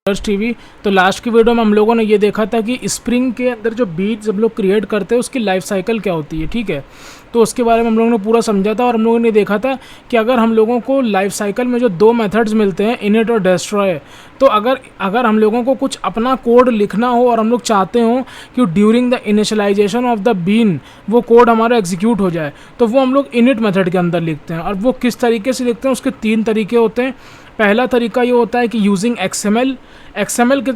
TV. तो last की video में हम लोगों ने ये देखा था कि स्प्रिंग के अंदर जो बीट्स हम लोग क्रिएट करते हैं उसकी लाइफ साइकिल क्या होती है, ठीक है। तो उसके बारे में हम लोगों ने पूरा समझा था और हम लोगों ने देखा था कि अगर हम लोगों को लाइफ साइकिल में जो दो मेथड्स मिलते हैं, इनिट और डिस्ट्रॉय, तो अगर हम लोगों को कुछ अपना कोड लिखना हो और हम लोग चाहते हो कि during the initialisation of the bean वो कोड हमारा एग्जीक्यूट हो जाए, तो वो हम लोग इनिट मेथड के अंदर लिखते हैं। और वो किस तरीके से लिखते हैं, उसके 3 तरीके होते हैं। पहला तरीका ये होता है कि यूजिंग एक्सएमएल के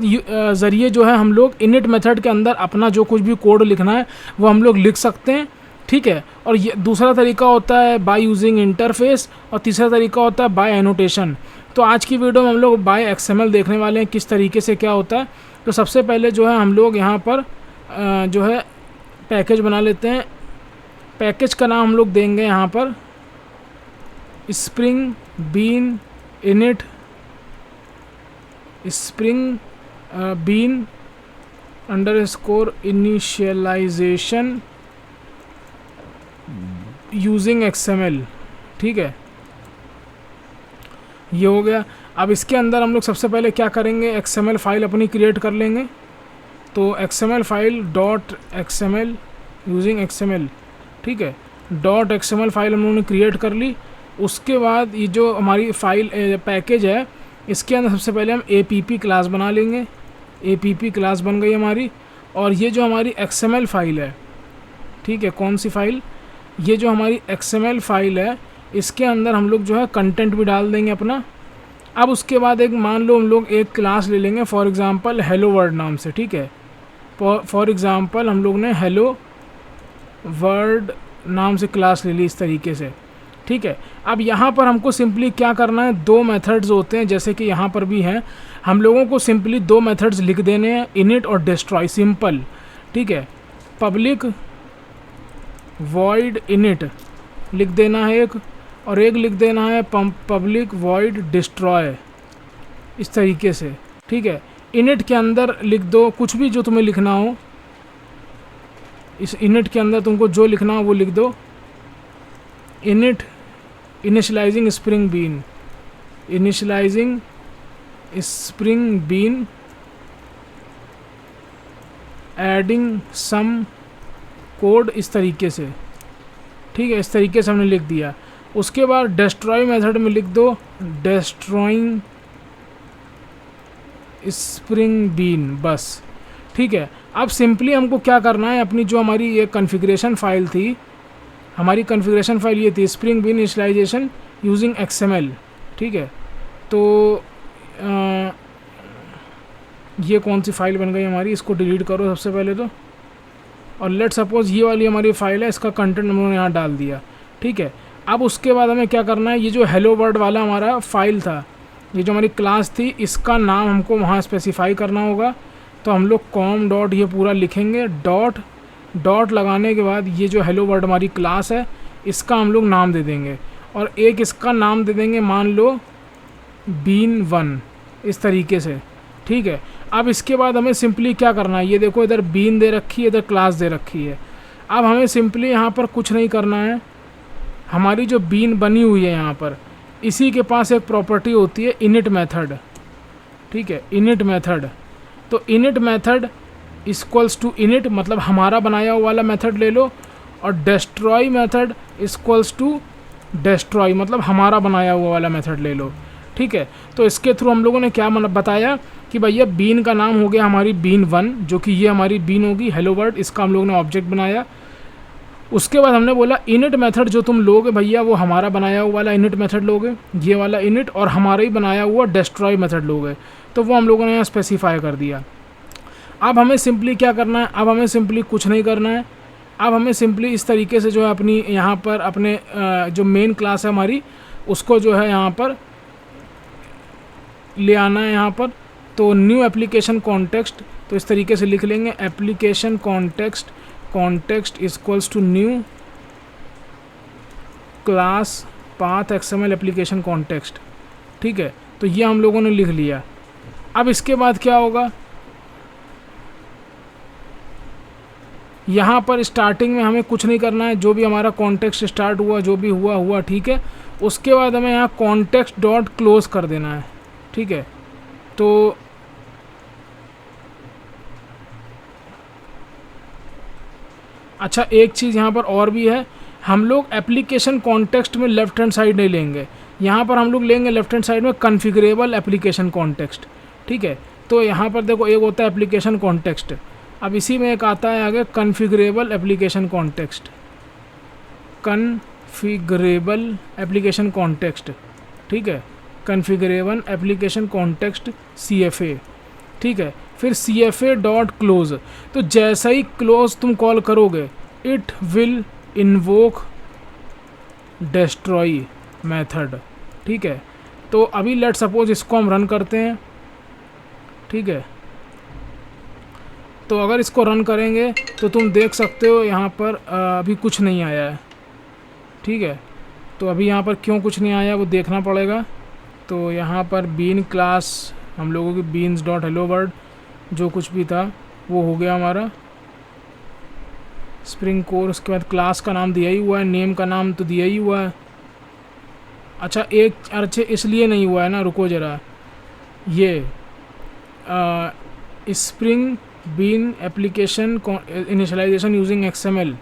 ज़रिए जो है हम लोग इनिट मेथड के अंदर अपना जो कुछ भी कोड लिखना है वो हम लोग लिख सकते हैं, ठीक है। और ये दूसरा तरीका होता है बाय यूजिंग इंटरफेस, और तीसरा तरीका होता है बाय एनोटेशन। तो आज की वीडियो में हम लोग बाय एक्सएमएल देखने वाले हैं किस तरीके से क्या होता है। तो सबसे पहले जो है हम लोग यहाँ पर जो है पैकेज बना लेते हैं। पैकेज का नाम हम लोग देंगे यहाँ पर spring bean init spring bean underscore initialisation using XML, ठीक है। ये हो गया। अब इसके अंदर हम लोग सबसे पहले क्या करेंगे, एक्सएमएल फाइल अपनी क्रिएट कर लेंगे। तो XML file dot XML using XML, ठीक है। डॉट एक्सएमएल फाइल हम लोगों ने क्रिएट कर ली। उसके बाद ये जो हमारी फाइल पैकेज है, इसके अंदर सबसे पहले हम APP क्लास बना लेंगे। APP क्लास बन गई हमारी। और ये जो हमारी XML फाइल है, ठीक है, कौन सी फाइल, ये जो हमारी XML फाइल है, इसके अंदर हम लोग जो है कंटेंट भी डाल देंगे अपना। अब उसके बाद एक मान लो हम लोग एक क्लास ले लेंगे, फॉर एग्ज़ाम्पल हेलो वर्ड नाम से, ठीक है। फॉर एग्ज़ाम्पल हम लोग ने हेलो वर्ड नाम से क्लास ले ली इस तरीके से, ठीक है। अब यहाँ पर हमको सिंपली क्या करना है, 2 मेथड्स होते हैं जैसे कि यहाँ पर भी हैं। हम लोगों को सिंपली 2 मेथड्स लिख देने हैं, इनिट और डिस्ट्रॉय, सिंपल, ठीक है। पब्लिक वॉइड इनिट लिख देना है एक, और एक लिख देना है पब्लिक वॉइड डिस्ट्रॉय, इस तरीके से, ठीक है। इनिट के अंदर लिख दो कुछ भी जो तुम्हें लिखना हो, इस इनिट के अंदर तुमको जो लिखना हो वो लिख दो। Init initialising spring bean, initialising spring bean adding some code, इस तरीके से, ठीक है। इस तरीके से हमने लिख दिया। उसके बाद डिस्ट्रॉय मेथड में लिख दो डिस्ट्रॉइंग स्प्रिंग बीन, बस, ठीक है। अब सिंपली हमको क्या करना है, अपनी जो हमारी ये कॉन्फ़िगरेशन फाइल थी, हमारी कॉन्फ़िगरेशन फाइल ये थी spring bean initialisation using XML, ठीक है। तो ये कौन सी फाइल बन गई हमारी, इसको डिलीट करो सबसे पहले तो। और लेट सपोज ये वाली हमारी फाइल है, इसका कंटेंट हम लोगों ने यहाँ डाल दिया, ठीक है। अब उसके बाद हमें क्या करना है, ये जो हेलो वर्ड वाला हमारा फाइल था, ये जो हमारी क्लास थी, इसका नाम हमको वहाँ स्पेसिफाई करना होगा। तो हम लोग कॉम डॉट ये पूरा लिखेंगे, डॉट लगाने के बाद ये जो हेलो वर्ड हमारी क्लास है, इसका हम लोग नाम दे देंगे। और एक इसका नाम दे देंगे, मान लो बीन1, इस तरीके से, ठीक है। अब इसके बाद हमें सिंपली क्या करना है, ये देखो इधर बीन दे रखी है, इधर क्लास दे रखी है। अब हमें सिंपली यहाँ पर कुछ नहीं करना है, हमारी जो बीन बनी हुई है यहाँ पर, इसी के पास एक प्रॉपर्टी होती है इनिट मेथड, ठीक है, इनिट मेथड। तो init method equals to init, मतलब हमारा बनाया हुआ वाला मेथड ले लो, और destroy method equals to destroy, मतलब हमारा बनाया हुआ वाला मेथड ले लो, ठीक है। तो इसके थ्रू हम लोगों ने क्या बताया कि भैया बीन का नाम हो गया हमारी बीन1, जो कि ये हमारी बीन होगी, हेलो वर्ड, इसका हम लोगों ने ऑब्जेक्ट बनाया। उसके बाद हमने बोला इनिट मेथड जो तुम लोगे भैया वो हमारा बनाया हुआ वाला इनिट मेथड लोगे, ये वाला इनिट, और हमारा ही बनाया हुआ डिस्ट्रॉय मेथड लोगे। तो वो हम लोगों ने यहाँ स्पेसिफाई कर दिया। अब हमें सिंपली क्या करना है, अब हमें सिंपली कुछ नहीं करना है। अब हमें सिंपली इस तरीके से जो है अपनी यहाँ पर अपने जो मेन क्लास है हमारी, उसको जो है यहाँ पर ले आना है यहाँ पर। तो न्यू एप्लीकेशन कॉन्टेक्स्ट, तो इस तरीके से लिख लेंगे application context equals to new class path XML application context, ठीक है। तो ये हम लोगों ने लिख लिया। अब इसके बाद क्या होगा, यहाँ पर स्टार्टिंग में हमें कुछ नहीं करना है, जो भी हमारा कॉन्टेक्स्ट स्टार्ट हुआ, जो भी हुआ, ठीक है। उसके बाद हमें यहाँ कॉन्टेक्स्ट डॉट क्लोज कर देना है, ठीक है। तो अच्छा एक चीज़ यहाँ पर और भी है, हम लोग एप्लीकेशन कॉन्टेक्स्ट में लेफ्ट हैंड साइड नहीं लेंगे, यहाँ पर हम लोग लेंगे लेफ्ट हैंड साइड में कॉन्फ़िगरेबल एप्लीकेशन कॉन्टेक्स्ट। ठीक है, तो यहाँ पर देखो एक होता है एप्लीकेशन कॉन्टेक्स्ट, अब इसी में एक आता है आगे कॉन्फ़िगरेबल एप्लीकेशन कॉन्टेक्स्ट, कॉन्फ़िगरेबल एप्लीकेशन कॉन्टेक्स्ट। ठीक है, कॉन्फ़िगरेबल एप्लीकेशन कॉन्टेक्स्ट CFA। ठीक है, फिर CFA डॉट क्लोज, तो जैसा ही क्लोज तुम कॉल करोगे it will invoke destroy method. ठीक है, तो अभी लेट सपोज इसको हम रन करते हैं। ठीक है, तो अगर इसको रन करेंगे तो तुम देख सकते हो यहाँ पर अभी कुछ नहीं आया है। ठीक है, तो अभी यहाँ पर क्यों कुछ नहीं आया वो देखना पड़ेगा। तो यहाँ पर बीन क्लास हम लोगों की बीन्स डॉट हेलो वर्ल्ड जो कुछ भी था वो हो गया हमारा स्प्रिंग कोर। उसके बाद क्लास का नाम दिया ही हुआ है, नेम का नाम तो दिया ही हुआ है। अच्छा इसलिए नहीं हुआ है ना, रुको ज़रा, ये spring bean application initialisation using XML,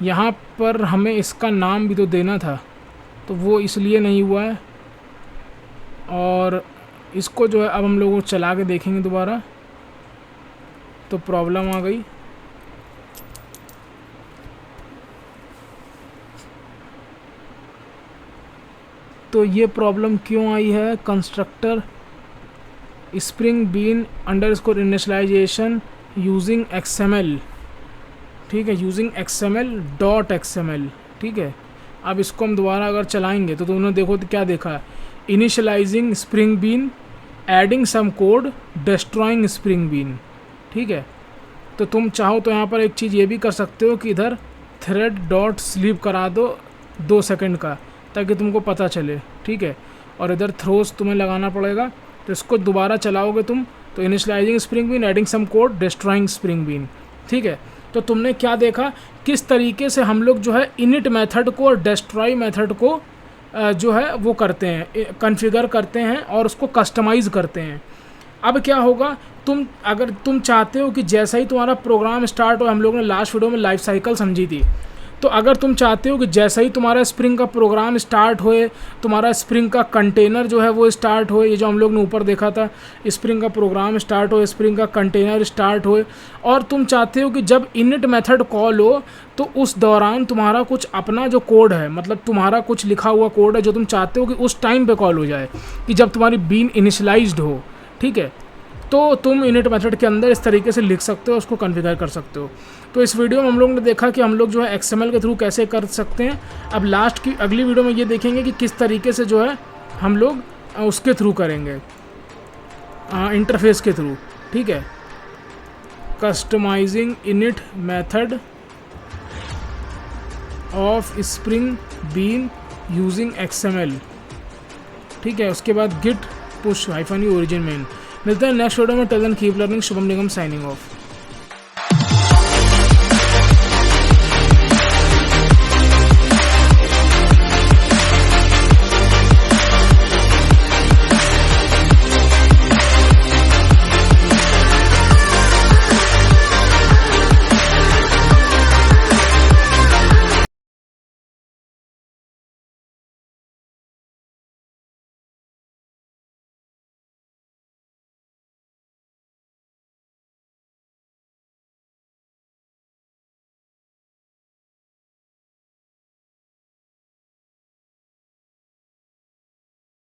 यहाँ पर हमें इसका नाम भी तो देना था, तो वो इसलिए नहीं हुआ है। और इसको जो है अब हम लोग चला के देखेंगे दोबारा, तो प्रॉब्लम आ गई। तो ये प्रॉब्लम क्यों आई है, constructor spring bean underscore initialisation using XML। ठीक है, यूजिंग XML डॉट XML। ठीक है, अब इसको हम दोबारा अगर चलाएंगे तो तुमने देखो तो क्या देखा, initialising spring bean, adding some code, destroying spring bean. ठीक है, तो तुम चाहो तो यहाँ पर एक चीज़ ये भी कर सकते हो कि इधर थ्रेड डॉट स्लीप करा दो 2 सेकंड का, ताकि तुमको पता चले। ठीक है, और इधर थ्रोस तुम्हें लगाना पड़ेगा, तो इसको दोबारा चलाओगे तुम तो initializing spring bean, adding some code, destroying spring bean. ठीक है, तो तुमने क्या देखा किस तरीके से हम लोग जो है इनिट मेथड को और डिस्ट्रॉय मेथड को जो है वो करते हैं, कॉन्फ़िगर करते हैं और उसको कस्टमाइज़ करते हैं। अब क्या होगा, अगर तुम चाहते हो कि जैसा ही तुम्हारा प्रोग्राम स्टार्ट हो, हम लोग ने लास्ट वीडियो में लाइफ साइकिल समझी थी, तो अगर तुम चाहते हो कि जैसा ही तुम्हारा स्प्रिंग का प्रोग्राम स्टार्ट होए, तुम्हारा स्प्रिंग का कंटेनर जो है वो स्टार्ट होए, ये जो हम लोग ने ऊपर देखा था, स्प्रिंग का प्रोग्राम स्टार्ट हो, स्प्रिंग का कंटेनर स्टार्ट होए, और तुम चाहते हो कि जब इनिट मेथड कॉल हो तो उस दौरान तुम्हारा कुछ अपना जो कोड है, मतलब तुम्हारा कुछ लिखा हुआ कोड है जो तुम चाहते हो कि उस टाइम पे कॉल हो जाए, कि जब तुम्हारी बीन इनिशियलाइज्ड हो। ठीक है, तो तुम इनिट मेथड के अंदर इस तरीके से लिख सकते हो, उसको कॉन्फ़िगर कर सकते हो। तो इस वीडियो में हम लोग ने देखा कि हम लोग जो है XML के थ्रू कैसे कर सकते हैं। अब लास्ट की अगली वीडियो में ये देखेंगे कि किस तरीके से जो है हम लोग उसके थ्रू करेंगे, इंटरफेस के थ्रू। ठीक है, customising init method of Spring bean using XML। ठीक है, उसके बाद git push -u origin main. मिलते हैं नेक्स्ट वीडियो में। Till then keep learning. Shubham Nigam signing of.